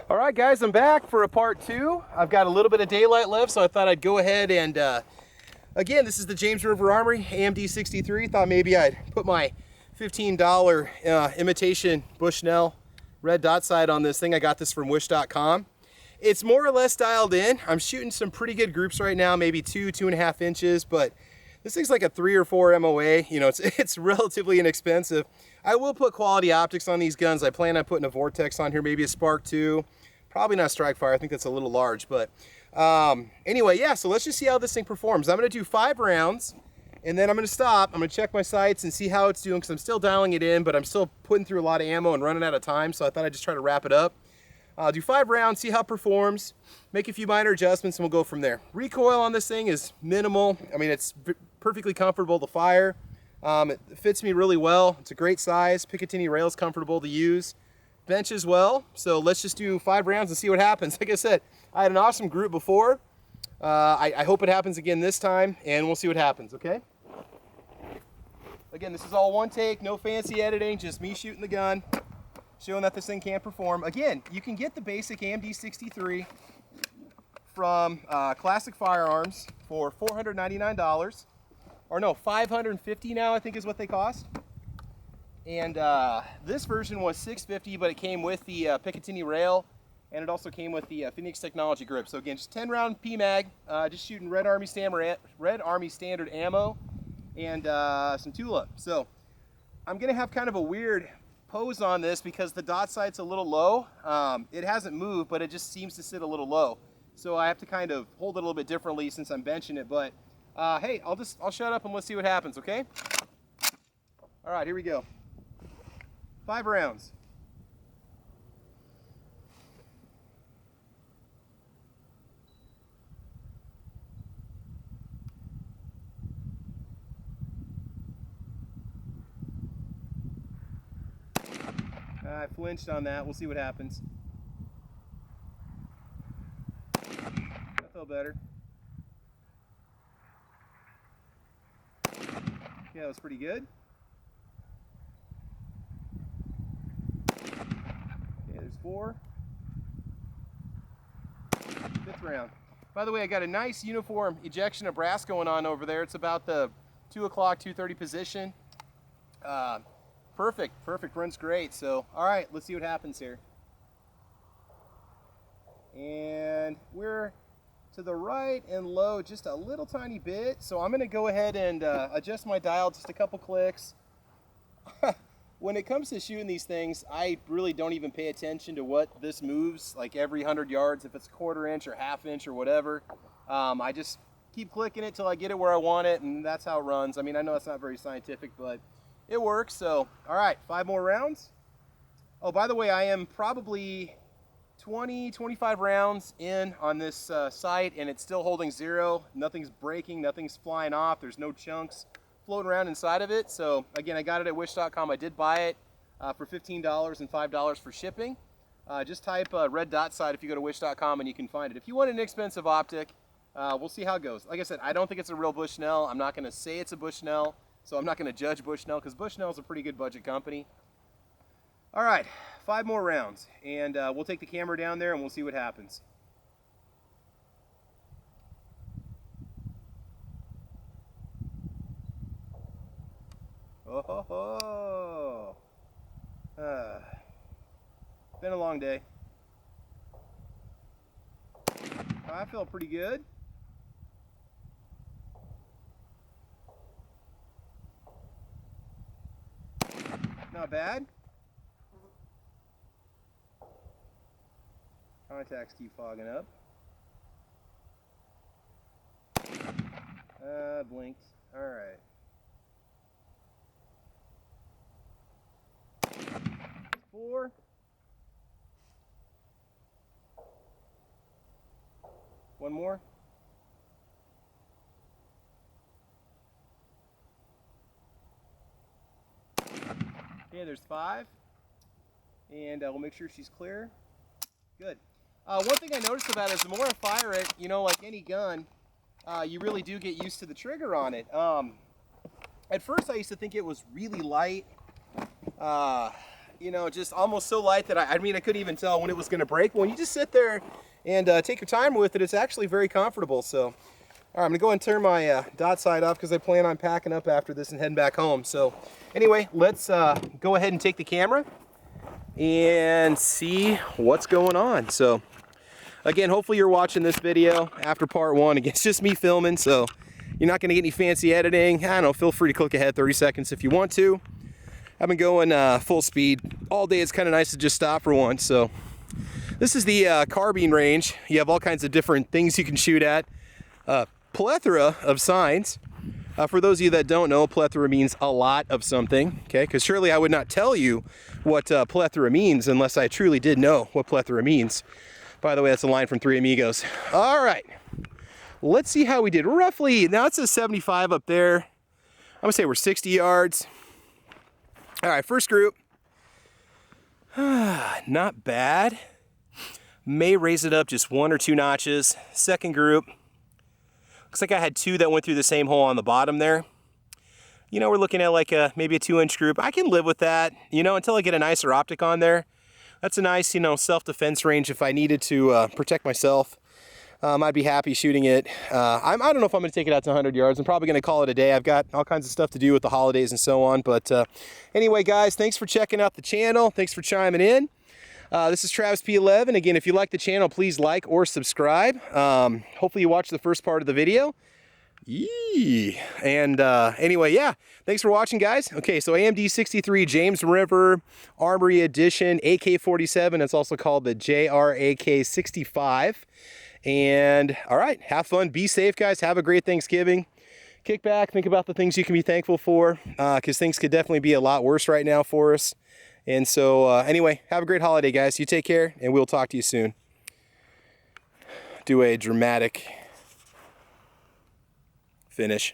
All right, guys, I'm back for a part two. I've got a little bit of daylight left, so I thought I'd go ahead and, again, this is the James River Armory AMD 63. Thought maybe I'd put my $15 imitation Bushnell red dot sight on this thing. I got this from wish.com. It's more or less dialed in. I'm shooting some pretty good groups right now, maybe 2.5 inches, but this thing's like a 3 or 4 MOA. You know, it's relatively inexpensive. I will put quality optics on these guns. I plan on putting a Vortex on here, maybe a Spark 2. Probably not Strike Fire. I think that's a little large, but anyway, yeah, so let's just see how this thing performs. I'm gonna do 5 rounds, and then I'm gonna stop. I'm gonna check my sights and see how it's doing, because I'm still dialing it in, but I'm still putting through a lot of ammo and running out of time, so I thought I'd just try to wrap it up. I'll do 5 rounds, see how it performs, make a few minor adjustments, and we'll go from there. Recoil on this thing is minimal. I mean, it's perfectly comfortable to fire. It fits me really well. It's a great size. Picatinny rail's comfortable to use. Bench as well. So let's just do 5 rounds and see what happens. Like I said, I had an awesome group before. I hope it happens again this time, and we'll see what happens, okay? Again, this is all one take, no fancy editing, just me shooting the gun, showing that this thing can perform. Again, you can get the basic AMD 63 from Classic Firearms for $499, or no, $550 now, I think is what they cost. And this version was $650, but it came with the Picatinny rail, and it also came with the Phoenix Technology grip. So again, just 10-round PMag, just shooting Red Army Standard ammo, and some Tula. So I'm gonna have kind of a weird pose on this because the dot sight's a little low. It hasn't moved, but it just seems to sit a little low. So I have to kind of hold it a little bit differently since I'm benching it. But hey, I'll shut up and let's see what happens, okay? All right, here we go. 5 rounds. I flinched on that. We'll see what happens. That felt better. Yeah, that was pretty good. Okay, there's 4. 5th round. By the way, I got a nice uniform ejection of brass going on over there. It's about the 2 o'clock, 2:30 position. Perfect, runs great. So, all right, let's see what happens here. And we're to the right and low just a little tiny bit. So I'm gonna go ahead and adjust my dial just a couple clicks. When it comes to shooting these things, I really don't even pay attention to what this moves, like every 100 yards, if it's a 1/4 inch or 1/2 inch or whatever. I just keep clicking it till I get it where I want it, and that's how it runs. I mean, I know it's not very scientific, but it works. So, all right, 5 more rounds. Oh, by the way, I am probably 25 rounds in on this sight, and it's still holding 0. Nothing's breaking, nothing's flying off. There's no chunks floating around inside of it. So again, I got it at wish.com. I did buy it for $15 and $5 for shipping. Just type red dot sight if you go to wish.com and you can find it. If you want an inexpensive optic, we'll see how it goes. Like I said, I don't think it's a real Bushnell. I'm not going to say it's a Bushnell, so I'm not going to judge Bushnell, because Bushnell is a pretty good budget company. All right, 5 more rounds, and we'll take the camera down there and we'll see what happens. Oh, been a long day. I feel pretty good. Not bad. Contacts keep fogging up. Blinked. All right. 4. One more. Okay, there's 5. And we'll make sure she's clear. Good. One thing I noticed about it is the more I fire it, you know, like any gun, you really do get used to the trigger on it. At first I used to think it was really light. you know, just almost so light that I mean, I couldn't even tell when it was going to break. When you just sit there and take your time with it, it's actually very comfortable. So, all right, I'm going to go and turn my dot side off because I plan on packing up after this and heading back home. So, anyway, let's go ahead and take the camera and see what's going on. So, again, hopefully you're watching this video after part 1. Again, it's just me filming, so you're not going to get any fancy editing. I don't know, feel free to click ahead 30 seconds if you want to. I've been going full speed all day. It's kind of nice to just stop for once. So this is the carbine range. You have all kinds of different things you can shoot at. Plethora of signs. For those of you that don't know, plethora means a lot of something, okay? Because surely I would not tell you what plethora means unless I truly did know what plethora means. By the way, that's a line from Three Amigos. All right, let's see how we did. Roughly, now it says 75 up there. I'm gonna say we're 60 yards. All right, first group. Not bad. May raise it up just 1 or 2 notches. Second group. Looks like I had 2 that went through the same hole on the bottom there. You know, we're looking at like maybe a 2-inch group. I can live with that, you know, until I get a nicer optic on there. That's a nice, you know, self-defense range if I needed to protect myself. I'd be happy shooting it. I don't know if I'm going to take it out to 100 yards. I'm probably going to call it a day. I've got all kinds of stuff to do with the holidays and so on. But anyway, guys, thanks for checking out the channel. Thanks for chiming in. This is Travis P11. Again, if you like the channel, please like or subscribe. Hopefully you watched the first part of the video. Yee. And anyway, yeah, thanks for watching, guys. Okay, so AMD 63 James River Armory Edition AK-47. It's also called the JRAK 65. And all right, have fun, be safe, guys. Have a great Thanksgiving. Kick back, think about the things you can be thankful for, because things could definitely be a lot worse right now for us. And so anyway, have a great holiday, guys. You take care, and we'll talk to you soon. Do a dramatic finish.